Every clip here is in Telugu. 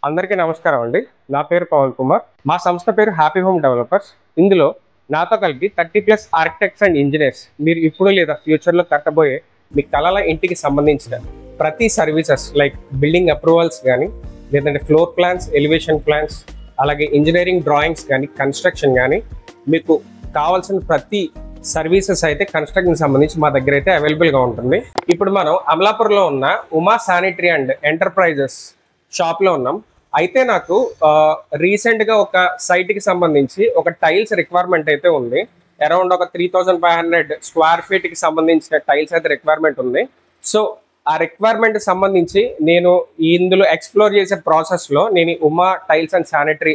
అందరికీ నమస్కారం అండి. నా పేరు పవన్ కుమార్. మా సంస్థ పేరు హ్యాపీ హోమ్ డెవలపర్స్. ఇందులో నాతో కలిపి 30+ ఆర్కిటెక్ట్స్ అండ్ ఇంజనీర్స్ మీరు ఇప్పుడు లేదా ఫ్యూచర్లో కట్టబోయే మీ కళల ఇంటికి సంబంధించిన ప్రతి సర్వీసెస్ లైక్ బిల్డింగ్ అప్రూవల్స్ కానీ, లేదంటే ఫ్లోర్ ప్లాన్స్, ఎలివేషన్ ప్లాన్స్, అలాగే ఇంజనీరింగ్ డ్రాయింగ్స్ కానీ, కన్స్ట్రక్షన్ కానీ, మీకు కావాల్సిన ప్రతి సర్వీసెస్ అయితే కన్స్ట్రక్షన్ సంబంధించి మా దగ్గర అయితే అవైలబుల్గా ఉంటుంది. ఇప్పుడు మనం అమలాపూర్లో ఉన్న ఉమా శానిటరీ అండ్ ఎంటర్ప్రైజెస్ షాప్లో ఉన్నాం. అయితే నాకు రీసెంట్గా ఒక సైట్కి సంబంధించి ఒక టైల్స్ రిక్వైర్మెంట్ అయితే ఉంది. అరౌండ్ ఒక 3500 స్క్వేర్ ఫీట్కి సంబంధించిన టైల్స్ అయితే రిక్వైర్మెంట్ ఉంది. సో ఆ రిక్వైర్మెంట్ సంబంధించి నేను ఇందులో ఎక్స్ప్లోర్ చేసే ప్రాసెస్లో నేను ఉమా టైల్స్ అండ్ శానిటరీ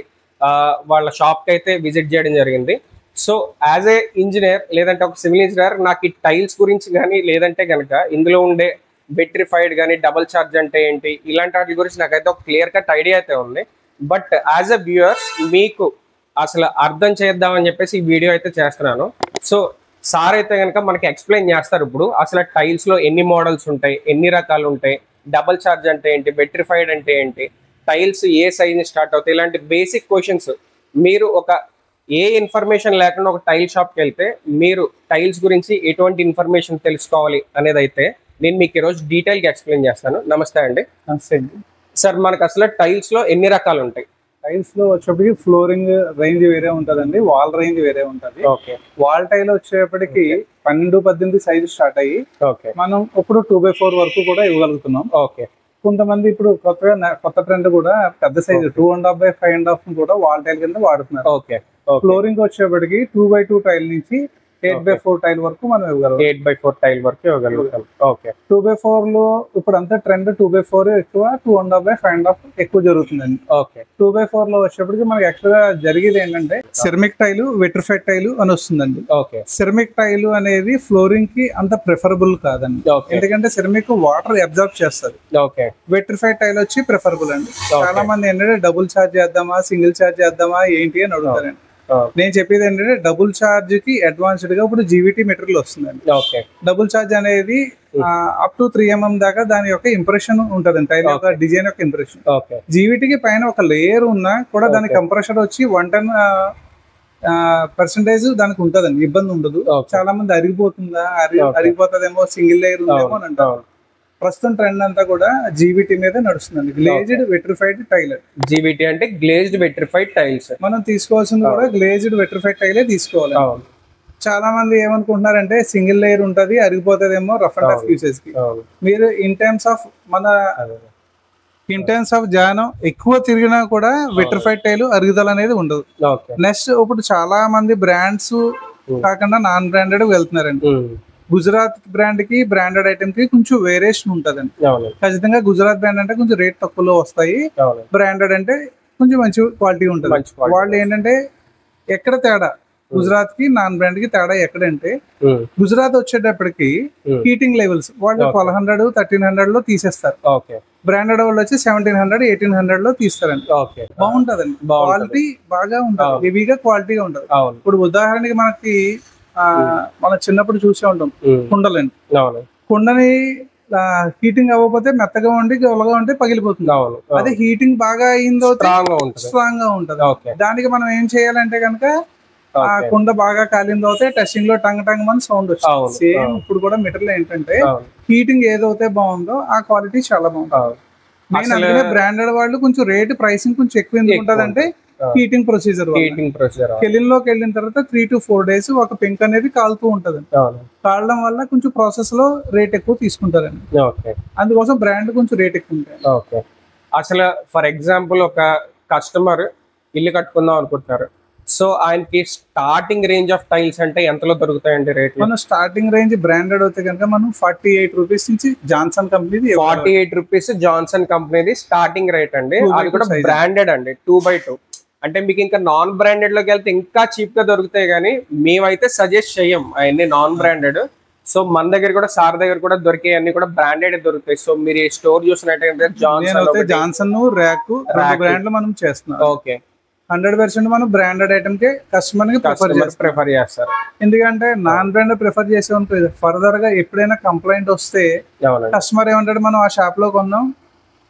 వాళ్ళ షాప్కి అయితే విజిట్ చేయడం జరిగింది. సో యాజ్ ఏ ఇంజనీర్ లేదంటే ఒక సివిల్ ఇంజనీర్ నాకు ఈ టైల్స్ గురించి కానీ, లేదంటే కనుక ఇందులో ఉండే విట్రిఫైడ్ కానీ, డబుల్ ఛార్జ్ అంటే ఏంటి, ఇలాంటి వాటి గురించి నాకైతే ఒక క్లియర్ కట్ ఐడియా అయితే ఉంది. బట్ యాజ్ ఎ వ్యూయర్స్ మీకు అసలు అర్థం చేద్దామని చెప్పేసి ఈ వీడియో అయితే చేస్తున్నాను. సో సార్ అయితే కనుక మనకి ఎక్స్ప్లెయిన్ చేస్తారు ఇప్పుడు అసలు టైల్స్లో ఎన్ని మోడల్స్ ఉంటాయి, ఎన్ని రకాలు ఉంటాయి, డబుల్ ఛార్జ్ అంటే ఏంటి, విట్రిఫైడ్ అంటే ఏంటి, టైల్స్ ఏ సైజ్ స్టార్ట్ అవుతాయి, ఇలాంటి బేసిక్ క్వశ్చన్స్. మీరు ఒక ఏ ఇన్ఫర్మేషన్ లేకుండా ఒక టైల్ షాప్కి వెళ్తే మీరు టైల్స్ గురించి ఎటువంటి ఇన్ఫర్మేషన్ తెలుసుకోవాలి అనేది అయితే నేను మీకు ఈరోజు డీటెయిల్గా ఎక్స్ప్లెయిన్ చేస్తాను. నమస్తే అండి. నమస్తే అండి సార్, మనకు అసలు టైల్స్లో ఎన్ని రకాలు ఉంటాయి? టైల్స్లో వచ్చేప్పటికి ఫ్లోరింగ్ రేంజ్ వేరే ఉంటుందండి, వాల్ రేంజ్ వేరే ఉంటుంది. ఓకే. వాల్ టైల్ వచ్చేప్పటికి 12-18 సైజు స్టార్ట్ అయ్యి మనం ఇప్పుడు 2x4 వరకు కూడా ఇవ్వగలుగుతున్నాం. ఓకే. కొంతమంది ఇప్పుడు కొత్త ట్రెండ్ కూడా పెద్ద సైజు 2.5x5.5 కూడా వాల్ టైల్ కింద వాడుతున్నారు. ఓకే. ఫ్లోరింగ్ వచ్చేప్పటికి 2x2 టైల్ నుంచి 8x4 టైల్ వరకు మనం ఇవ్వగలుగుతాం. 8x4 టైల్ వరకు ఇవ్వగలుగుతాం. ఓకే. 2x4 లో ఇప్పుడు అంతా ట్రెండ్ 2x4 ఎక్కువ, 2.5x5.5 ఎక్కువ జరుగుతుందండి. ఓకే. 2x4 లో వచ్చేప్పటికి మనకి యాక్చువల్గా జరిగేది ఏంటంటే సెరమిక్ టైలు, విట్రిఫైడ్ టైలు అని వస్తుందండి. ఓకే. సెరమిక్ టైలు అనేది ఫ్లోరింగ్ కి అంత ప్రిఫరబుల్ కాదండి, ఎందుకంటే సెరమిక్ వాటర్ అబ్జర్వ్ చేస్తుంది. ఓకే. విట్రిఫైడ్ టైల్ వచ్చి ప్రిఫరబుల్ అండి. చాలా మంది ఏంటంటే డబుల్ ఛార్జ్ చేద్దామా, సింగిల్ ఛార్జ్ చేద్దామా ఏంటి అని అడుగుతారండి. నేను చెప్పేది ఏంటంటే డబుల్ ఛార్జ్ కి అడ్వాన్స్డ్ గా ఇప్పుడు జీవీటీ మెటీరియల్ వస్తుందండి. డబుల్ ఛార్జ్ అనేది అప్ టు 3 mm దాకా దాని యొక్క ఇంప్రెషన్ ఉంటదండి, టైల్ యొక్క డిజైన్ యొక్క ఇంప్రెషన్. జీవీటీకి పైన ఒక లేయర్ ఉన్నా కూడా దాని కంప్రెషన్ వచ్చి 110% దానికి ఉంటదండి, ఇబ్బంది ఉండదు. చాలా మంది అరిగిపోతుందేమో, సింగిల్ లేయర్ ఉందేమో అని అంటారు. ప్రస్తుతం ట్రెండ్ అంతా కూడా జీవీటీ మీద నడుస్తుందండి, గ్లేజ్డ్ విట్రిఫైడ్ టైల్. జీవీటీ అంటే గ్లేజ్డ్ విట్రిఫైడ్ టైల్స్. మనం తీసుకోవాల్సింది కూడా గ్లేజ్డ్ విట్రిఫైడ్ టైలే తీసుకోవాలి. చాలా మంది ఏమనుకుంటున్నారంటే సింగిల్ లేయర్ ఉంటది, అరిగిపోతుందేమో రఫ్ అండ్ టఫ్ యూసేజ్ కి. మీరు ఇన్ టైమ్స్ ఆఫ్ జానం ఎక్కువ తిరిగినా కూడా విట్రిఫైడ్ టైల్ అరుగుదల అనేది ఉండదు. నెక్స్ట్ ఇప్పుడు చాలా మంది బ్రాండ్స్ కాకుండా నాన్ బ్రాండెడ్ వెళ్తున్నారండి. గుజరాత్ బ్రాండ్ కి, బ్రాండెడ్ ఐటమ్ కి కొంచెం వేరియేషన్ ఉంటదండి. ఖచ్చితంగా గుజరాత్ బ్రాండ్ అంటే కొంచెం రేట్ తక్కువలో వస్తాయి, బ్రాండెడ్ అంటే కొంచెం మంచి క్వాలిటీ ఉంటుంది. వాళ్ళు ఏంటంటే ఎక్కడ తేడా, గుజరాత్ కి నాన్ బ్రాండ్ కి తేడా ఎక్కడంటే, గుజరాత్ వచ్చేటప్పటికి హీటింగ్ లెవెల్స్ వాళ్ళు 1200, 1300 లో తీసేస్తారు. బ్రాండెడ్ వాళ్ళు వచ్చి 1700, 1800 లో తీస్తారండి. బాగుంటదండి, క్వాలిటీ బాగా ఉంటుంది, హెవీగా క్వాలిటీగా ఉంటుంది. ఇప్పుడు ఉదాహరణకి మనకి మనం చిన్నప్పుడు చూసే ఉంటాం కుండలండి. కుండని హీటింగ్ అవ్వకపోతే మెత్తగా ఉండి గొల్లగా ఉంటే పగిలిపోతుంది. అదే హీటింగ్ బాగా అయిందో స్ట్రాంగ్ గా ఉంటది. దానికి మనం ఏం చేయాలంటే కనుక ఆ కుండ బాగా కాలిన తర్వాత టెస్టింగ్ లో టంగ్ టంగ్ మన సౌండ్ వచ్చింది. సేమ్ ఇప్పుడు కూడా మెటీరియల్ ఏంటంటే హీటింగ్ ఏదైతే బాగుందో ఆ క్వాలిటీ చాలా బాగుంటుంది. బ్రాండెడ్ వాళ్ళు కొంచెం రేట్ ప్రైసింగ్ కొంచెం ఎక్కువ ఎందుకు ఉంటదంటే హీటింగ్ ప్రొసీజర్. కెలిన్లోకి వెళ్ళిన తర్వాత 3 to 4 days ఒక పెంక్ అనేది కాలుతూ ఉంటది. కాలడం వల్ల కొంచెం ప్రాసెస్ లో రేట్ ఎక్కువ తీసుకుంటారండి. అందుకోసం బ్రాండ్ కొంచెం రేట్ ఎక్కువ ఉంటాయి. అసలు ఫర్ ఎగ్జాంపుల్ ఒక కస్టమర్ ఇల్లు కట్టుకుందాం అనుకుంటున్నారు, సో ఆయనకి స్టార్టింగ్ రేంజ్ ఆఫ్ టైల్స్ అంటే ఎంతలో దొరుకుతాయండి రేట్? మనం స్టార్టింగ్ రేంజ్ బ్రాండెడ్ అయితే కనుక మనం 48 రూపీస్ నుంచి జాన్సన్ కంపెనీ 48 రూపీస్ జాన్సన్ కంపెనీది స్టార్టింగ్ రేట్ అండి. అది కూడా బ్రాండెడ్ అండి, 2x2. అంటే మీకు ఇంకా నాన్ బ్రాండెడ్ లోకి వెళ్తే ఇంకా చీప్ గా దొరుకుతాయి, కానీ మేమైతే సజెస్ట్ చెయ్యం అవన్నీ నాన్ బ్రాండెడ్. సో మన దగ్గర కూడా, సార్ దగ్గర కూడా దొరికే అన్ని కూడా బ్రాండెడ్ దొరుకుతాయి. సో మీరు ఈ స్టోర్ చూసినట్టయితే జాన్సన్, ర్యాక్ బ్రాండ్లు మనం చేస్తున్నాం. ఓకే. 100% మనం బ్రాండెడ్ ఐటమ్ కి కస్టమర్ కి ప్రిఫర్ చేస్తారు. ఎందుకంటే నాన్ బ్రాండెడ్ ప్రిఫర్ చేసే ఫర్దర్ గా ఎప్పుడైనా కంప్లైంట్ వస్తే కస్టమర్ ఏమంటాడు, మనం ఆ షాప్ లో కొన్నాం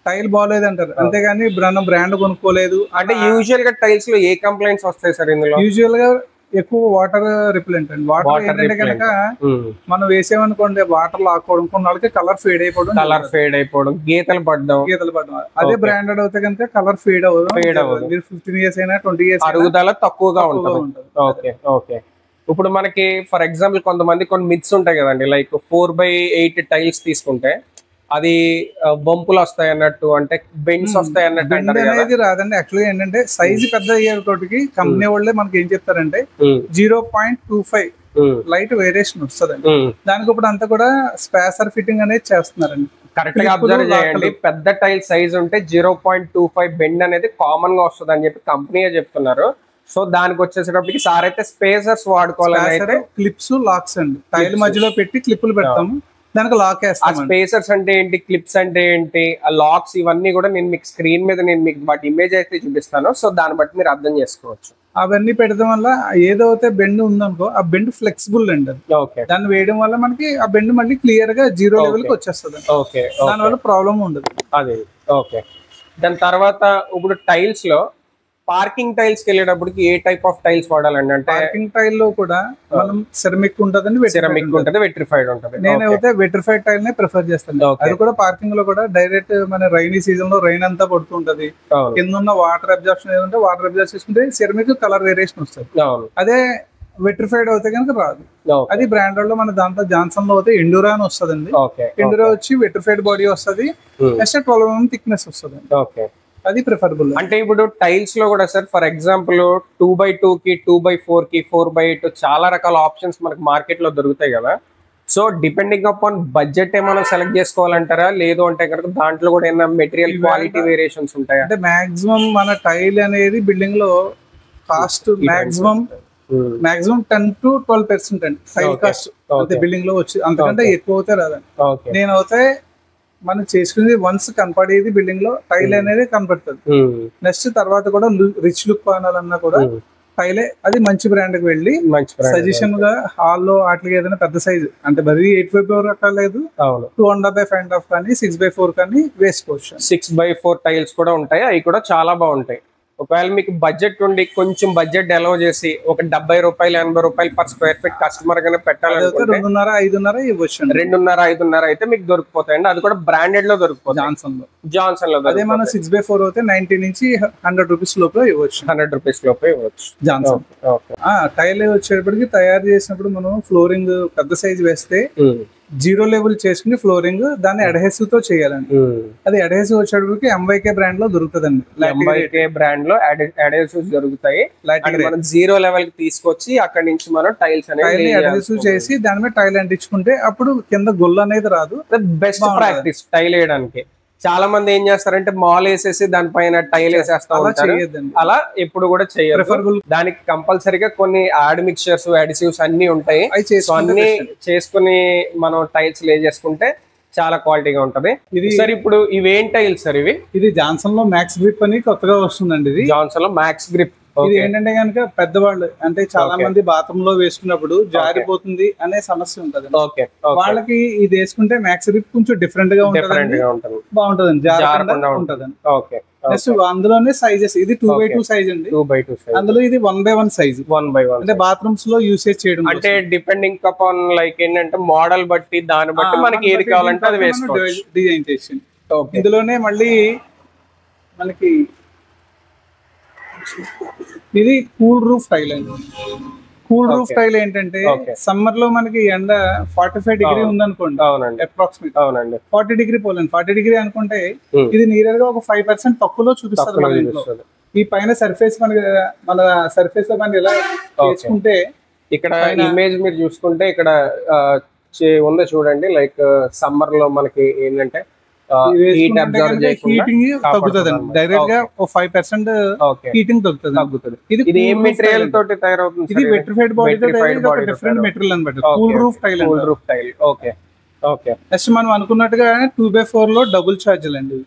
టైల్ బాగోలేదు అంటారు, అంతేగాని మనం బ్రాండ్ కొనుక్కోలేదు. అంటే యూజువల్ గా టైల్స్ లో ఏ కంప్లైంట్స్ వస్తాయి సార్ ఇందులో? యూజువల్ గా ఎక్కువ వాటర్ రిపెలెంట్ అండి. వాటర్ ఏంటంటే కనుక మనం వేసేమనుకోండి వాటర్ లాక్కోవడం, కొన్ని వాళ్ళకి కలర్ ఫేడ్ అయిపోవడం, గీతలు పడడం. అదే బ్రాండెడ్ అవుతే కనుక కలర్ ఫేడ్ అవ్వదు. 15 years అయినా 20 years అరుగుదల తక్కువగా ఉంటుంది. ఓకే. ఇప్పుడు మనకి ఫర్ ఎగ్జాంపుల్ కొంతమంది కొన్ని మిత్స్ ఉంటాయి కదండి, లైక్ 4/8 టైల్స్ తీసుకుంటే అది బంపులు వస్తాయి అన్నట్టు, అంటే బెండ్స్ వస్తాయి అన్నట్టు అనేది రాదండి. యాక్చువల్గా ఏంటంటే సైజ్ పెద్ద అయ్యేటోటికి కంపెనీ వాళ్ళే మనకి ఏం చెప్తారంటే 0.25 లైట్ వేరియేషన్ వస్తుందండి. దానికి ఇప్పుడు అంతా కూడా స్పేసర్ ఫిట్టింగ్ అనేది చేస్తున్నారండి. కరెక్ట్ గా అబ్జర్వ్ చేయండి, పెద్ద టైల్ సైజ్ ఉంటే 0.25 బెండ్ అనేది కామన్ గా వస్తుంది అని చెప్పి కంపెనీ చెప్తున్నారు. సో దానికి వచ్చేసేటప్పటికి సార్ అయితే స్పేసర్స్ వాడుకోవాలని అయితే క్లిప్స్ లాక్స్ అండి, టైల్ మధ్యలో పెట్టి క్లిప్లు పెడతాము, దానికి లాక్ వేస్తాం. స్పేసర్స్ అంటే ఏంటి, క్లిప్స్ అంటే ఏంటి, ఆ లాక్స్ ఇవన్నీ కూడా నేను మీకు స్క్రీన్ మీద నేను మీకు వాటి ఇమేజ్ అయితే చూపిస్తాను. సో దాన్ని బట్టి మీరు అర్థం చేసుకోవచ్చు. అవన్నీ పెట్టడం వల్ల ఏదైతే బెండ్ ఉందనుకో ఆ బెండ్ ఫ్లెక్సిబుల్ అండి. దాన్ని వేయడం వల్ల మనకి ఆ బెండ్ మళ్ళీ క్లియర్ గా 0 లెవెల్ కి వచ్చేస్తుంది. దానివల్ల ప్రాబ్లం ఉండదు. అదే ఓకే. దాని తర్వాత ఇప్పుడు టైల్స్ లో పార్కింగ్ టైల్స్ కి వెళ్ళేటప్పటికి ఏ టైప్ ఆఫ్ టైల్స్ వాడాలండి? అంటే పార్కింగ్ టైల్ లో కూడా మనం సెరమిక్ ఉంటదండి, వెట్రిఫైడ్ ఉంటుంది. నేనైతే వెట్రిఫైడ్ టైల్ నే ప్రిఫర్ చేస్తాను. అది కూడా పార్కింగ్ లో కూడా డైరెక్ట్ మన రైనీ సీజన్ లో రైన్ అంతా పడుతుంటది, కింద ఉన్న వాటర్ అబ్జర్ప్షన్ ఏదంటే వాటర్ అబ్జర్వ్ చేసుకుంటే సెరమిక్ కలర్ వేరియేషన్ వస్తుంది. అదే వెట్రిఫైడ్ అవుతే కనుక రాదు. అది బ్రాండెడ్ లో మన దాంట్లో జాన్సన్ లో అయితే ఎండూరా అని వస్తుందండి. ఎండూరా వచ్చి వెట్రిఫైడ్ బాడీ వస్తుంది, నెక్స్ట్ 12 mm థిక్నెస్ వస్తుంది. అది ప్రిఫరబుల్. అంటే ఇప్పుడు టైల్స్ లో కూడా సార్ ఫర్ ఎగ్జాంపుల్ 2x2 కి 2x4 కి 4x8 చాలా రకాల ఆప్షన్స్ మనకి మార్కెట్ లో దొరుకుతాయి కదా. సో డిపెండింగ్ అపాన్ బడ్జెట్ ఏమైనా సెలెక్ట్ చేసుకోవాలంటారా, లేదు అంటే కనుక దాంట్లో కూడా ఏమైనా మెటీరియల్ క్వాలిటీ వేరియేషన్స్ ఉంటాయా? అంటే మాక్సిమం మన టైల్ అనేది బిల్డింగ్ లో కాస్ట్ మాక్సిమం 10 to 12% అండి టైల్ కాస్ట్ అంటే బిల్డింగ్ లో వచ్చి, అంతకంటే ఎక్కువ అవుతే రాదండి. నేను అయితే మనం చేసుకునేది వన్స్ కనపడేది బిల్డింగ్ లో టైల్ అనేది కనపడుతుంది. నెక్స్ట్ తర్వాత కూడా రిచ్ లుక్ కావాలన్నా కూడా టైలే, అది మంచి బ్రాండ్ కి వెళ్ళి సజెషన్ గా హాల్లో వాటికి ఏదైనా పెద్ద సైజ్ అంటే మరి 8x4 అక్కర్లేదు, 2.5 కానీ 6x4 కానీ వేసుకోవచ్చు. 6x4 టైల్స్ కూడా ఉంటాయి, అవి కూడా చాలా బాగుంటాయి. ఒకవేళ మీకు బడ్జెట్ ఉండి కొంచెం బడ్జెట్ అలౌ చేసి ఒక 70 రూపాయలు 80 రూపాయలు పర్ స్క్వేర్ ఫీట్ కస్టమర్ గానే పెట్టాలంటే 2.5 ఇవ్వచ్చు. 2.5 అయితే మీకు దొరికిపోతాయండి. అది కూడా బ్రాండెడ్ లో దొరికిపోతుంది. జాన్సన్ లో అదే మనం 6x4 అయితే 90 నుంచి 100 రూపీస్ లోపల ఇవ్వచ్చు. 100 రూపీస్ లోపల ఇవ్వచ్చు జాన్సన్. టైల్ వచ్చేటప్పటికి తయారు చేసినప్పుడు మనం ఫ్లోరింగ్ పెద్ద సైజ్ వేస్తే 0 లెవెల్ చేసుకుని ఫ్లోరింగ్ దాన్ని అడ్హెసివ్ తో చేయాలండి. అది అడ్హెసివ్ వచ్చేటప్పటికి MYK బ్రాండ్ లో దొరుకుతుందండి. MYK బ్రాండ్ లో అడ్హెసివ్స్ దొరుకుతాయి. మనం 0 లెవెల్ కి తీసుకొచ్చి అక్కడ నుంచి మనం టైల్స్ అనేది అడ్హెసివ్ చేసి దాని మీద టైల్ అంటించుకుంటే అప్పుడు కింద గొల్ల అనేది రాదు. బెస్ట్ ప్రాక్టీస్ టైల్ వేయడానికి. చాలా మంది ఏం చేస్తారంటే మాల్ వేసేసి దానిపైన టైల్ వేసేస్తా ఉంటారు. అలా ఎప్పుడు కూడా చేయరు. దానికి కంపల్సరీగా కొన్ని యాడ్ మిక్చర్స్ అడిసివ్స్ అన్ని ఉంటాయి. అన్ని చేసుకుని మనం టైల్స్ లే చేసుకుంటే చాలా క్వాలిటీగా ఉంటది. ఇది సార్ ఇప్పుడు ఇవేం టైల్స్ సార్? ఇది జాన్సన్ లో మ్యాక్స్ గ్రిప్ అని కొత్తగా వస్తుందండి. ఇది జాన్సన్ లో మ్యాక్స్ గ్రిప్. ఇది ఏంటంటే కనుక పెద్దవాళ్ళు అంటే చాలా మంది బాత్రూమ్ లో వేసుకున్నప్పుడు జారిపోతుంది అనే సమస్య ఉంటది. వాళ్ళకి ఇది వేసుకుంటే మ్యాక్స్ గ్రిప్ కొంచెం డిఫరెంట్ గా ఉంటది, బాగుంటదండి, జారకుండా ఉంటదండి. నెక్స్ట్ అందులోనే సైజెస్, ఇది 2x2 సైజ్ అండి. అందులో ఇది 1x1 సైజ్. అంటే బాత్రూమ్స్ లో యూసేజ్ చేయడం అంటే డిపెండింగ్ అపాన్ లైక్ ఏంటంటే మోడల్ బట్టి దాన్ని బట్టి మనకి ఏది కావాలంటే అది వేసుకోవచ్చు, డిజైన్ చేసి. ఇందులోనే మళ్ళీ మనకి ఇది కూల్ రూఫ్ టైల్ అండి. కూల్ రూఫ్ టైల్ ఏంటంటే సమ్మర్ లో మనకి ఎండ 45 డిగ్రీ ఉందనుకోండి, అప్రాక్సిమేట్ 40 డిగ్రీ పోలేండి. 40 డిగ్రీ అనుకుంటే ఇది నియర్ గా ఒక 5% తక్కువలో చూపిస్తారు. ఈ పైన సర్ఫేస్ మన సర్ఫేస్ లో మనం ఎలా చేసుకుంటే ఇక్కడ ఇమేజ్ మీరు చూసుకుంటే ఇక్కడ ఉందో చూడండి, లైక్ సమ్మర్ లో మనకి ఏంటంటే హీటింగ్ తగ్గుతుందండి. డైరెక్ట్ గా 5% హీటింగ్ తగ్గుతుంది. ఇది ఏ మెటీరియల్ తోటి తయారవుతుంది? ఇది వెట్రిఫైడ్ బాడీ తో డిఫరెంట్ మెటీరియల్ అన్నమాట. Cool roof tile. Okay. Next మనం అనుకున్నట్టుగా 2x4 లో డబుల్ ఛార్జీలు అండి.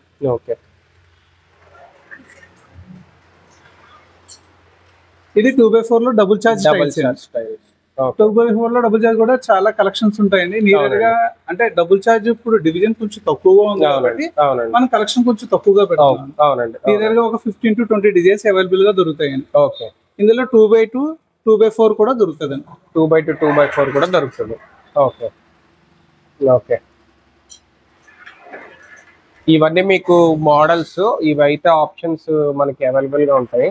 ఇది 2x4 లో డబుల్ ఛార్జ్ టైల్స్. 2x4 లో డబుల్ చార్జ్ కూడా చాలా కలెక్షన్స్ ఉంటాయండి. నియర్ గా అంటే డబుల్ చార్జ్ ఇప్పుడు డివిజన్ కొంచెం తక్కువగా ఉంది కాబట్టి మన కలెక్షన్ కొంచెం తక్కువగా పెడతాం. నియర్ గా ఒక 15 to 20 డిజైన్స్ అవైలబుల్ గా దొరుకుతాయండి. ఇందులో 2x2 2x4 కూడా దొరుకుతుందండి. 2x2 2x4 కూడా దొరుకుతుంది. ఓకే ఓకే, ఇవన్నీ మీకు మోడల్స్, ఇవైతే ఆప్షన్స్ మనకి అవైలబుల్ గా ఉంటాయి.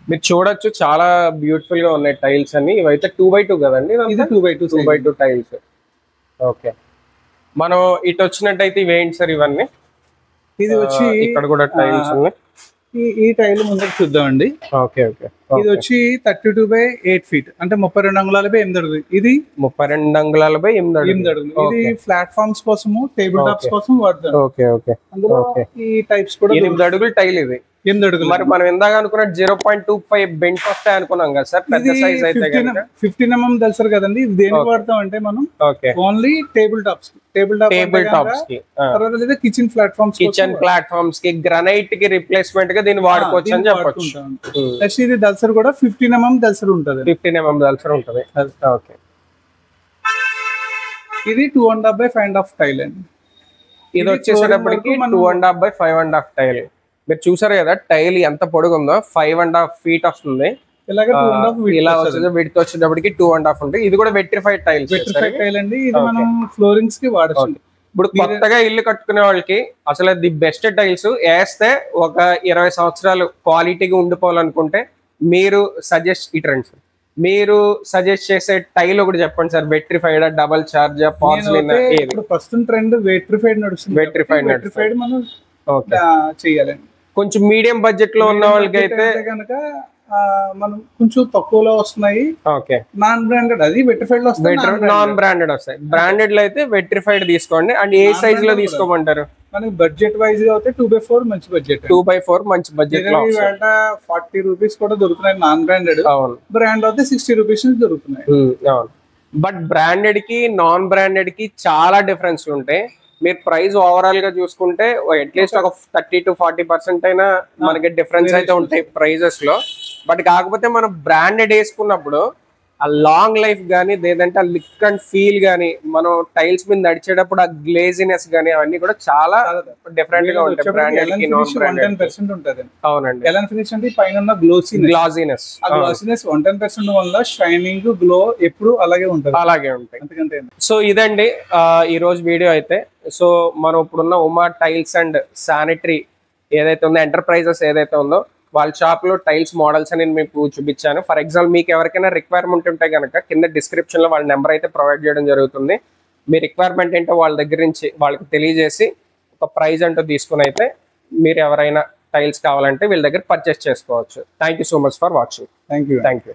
మీరు చూడొచ్చు చాలా బ్యూటిఫుల్ గా ఉన్నాయి టైల్స్ అన్ని. ఇవైతే 2x2 కదండి, ఇది 2x2 టైల్స్. ఓకే, మనం ఇటు వచ్చినట్టయితే ఇవేంటి సార్ ఇవన్నీ? ఇది వచ్చి ఇక్కడ కూడా టైల్స్ ఉన్నాయి. ఈ టైల్ ముందుకు చూద్దామండి. ఓకే ఓకే, ఇది వచ్చి 32x8 feet అంటే 32 అంగుళాల బై 8 అడుగులు. ఇది 32 అంగుళాల బై 8 అడుగులు. ఇది ప్లాట్ఫామ్స్ కోసము, టేబుల్ టాప్స్ కోసం వాడతారు. ఓకే ఓకే, అందులో ఈ టైప్స్ కూడా 8 అడుగులు టైల్ ఇది. 8 అడుగులు. మరి మనం ఇందాక అనుకున్నట్టు 0.25 బెంచ్ వస్తాయి అనుకున్నాం కదా సార్, పెద్ద సైజ్ అయితే 15 mm తెలుసు కదండి. ఇది దేనికి వాడతాం అంటే మనం ఓన్లీ టేబుల్ టాప్స్ కి, తర్వాత లేదా కిచెన్ ప్లాట్ఫామ్స్ కి, గ్రానైట్ కి రిప్లేస్మెంట్ గా దీన్ని వాడుకోవచ్చు అని చెప్పొచ్చు. నెక్స్ట్ ఇది దల్సర్ కూడా 15 mm దల్సర్ ఉంటుంది. 15 mm దల్సర్ ఉంటుంది. ఓకే, ఇది 2.5 by 5.5 టైల్ అండి. ఇది వచ్చేసేటప్పటికి 2.5 by 5.5 టైల్. మీరు చూసారు కదా టైల్ ఎంత పొడుగు ఉందో, 5.5 feet వస్తుంది. ఇలా వచ్చేది వీటికి వచ్చేటప్పటికి 2.5 ఉంటుంది. ఇది కూడా వెట్రిఫైడ్ టైల్స్ అండి. ఇది మనం ఫ్లోరింగ్స్ కి వాడచ్చు. ఇప్పుడు కొత్తగా ఇల్లు కట్టుకునే వాళ్ళకి అసలు ది బెస్ట్ టైల్స్ వేస్తే ఒక 20 సంవత్సరాలు క్వాలిటీగా ఉండిపోవాలనుకుంటే మీరు మీరు సజెస్ట్ చేసే టైల్ ఒకటి చెప్పండి sir. Vitrified, double charge, porcelain? ప్రస్తుతం ట్రెండ్ వెట్రిఫైడ్ నడుస్తుంది. వెట్రిఫైడ్ మనం చేయాలండి. కొంచెం మీడియం బడ్జెట్ లో ఉన్న వాళ్ళకి అయితే కనుక మనం కొంచెం తక్కువలో వస్తున్నాయి. ఓకే, నాన్ బ్రాండెడ్ అది వెట్రిఫైడ్ లో వస్తాయి, నాన్ బ్రాండెడ్ వస్తాయి. బ్రాండెడ్ లో అయితే వెట్రిఫైడ్ తీసుకోండి. అండ్ ఏ సైజ్ లో తీసుకోమంటారు? మనకి బడ్జెట్ వైజ్ గా అయితే 2x4 మంచి బడ్జెట్. 2x4 మంచి బడ్జెట్ లో 40 రూపీస్ కూడా దొరుకుతున్నాయి నాన్ బ్రాండెడ్. అవును, బ్రాండ్ అయితే 60 రూపీస్ దొరుకుతున్నాయి. అవును, బట్ బ్రాండెడ్ కి నాన్ బ్రాండెడ్ కి చాలా డిఫరెన్స్ ఉంటాయి. మీరు ప్రైస్ ఓవరాల్ గా చూసుకుంటే అట్లీస్ట్ ఒక 30 to 40% అయినా మనకి డిఫరెన్స్ అయితే ఉంటాయి ప్రైజెస్ లో. బట్ కాకపోతే మనం బ్రాండెడ్ వేసుకున్నప్పుడు ఆ లాంగ్ లైఫ్ గానీ, లేదంటే ఆ లుక్ అండ్ ఫీల్ గానీ, మనం టైల్స్ మీద నడిచేటప్పుడు ఆ గ్లేజినెస్ గానీ అవన్నీ కూడా చాలా డిఫరెంట్ గా ఉంటాయి బ్రాండెడ్ కి నాన్ బ్రాండెడ్. 110% ఉంటుంది. అవునండి, ఎలాన్ ఫినిష్ అంటే పైన గ్లాసీనెస్ 110% వల్ల షైనింగ్, గ్లో ఎప్పుడు అలాగే ఉంటాయి. అంతకంటే సో ఇదండి ఈ రోజు వీడియో అయితే. సో మనం ఇప్పుడున్న ఉమా టైల్స్ అండ్ శానిటరీ ఏదైతే ఉందో, ఎంటర్ప్రైజెస్ ఏదైతే ఉందో, వాళ్ళ షాప్ లో టైల్స్ మోడల్స్ అని మీకు చూపించాను. ఫర్ ఎగ్జాంపుల్ మీకు ఎవరికైనా రిక్వైర్మెంట్ ఉంటే కనుక కింద డిస్క్రిప్షన్ లో వాళ్ళ నెంబర్ అయితే ప్రొవైడ్ చేయడం జరుగుతుంది. మీ రిక్వైర్మెంట్ ఏంటో వాళ్ళ దగ్గర నుంచి వాళ్ళకి తెలియజేసి ఒక ప్రైజ్ అంటూ తీసుకుని అయితే మీరు ఎవరైనా టైల్స్ కావాలంటే వీళ్ళ దగ్గర పర్చేస్ చేసుకోవచ్చు. Thank you so much for watching. Thank you.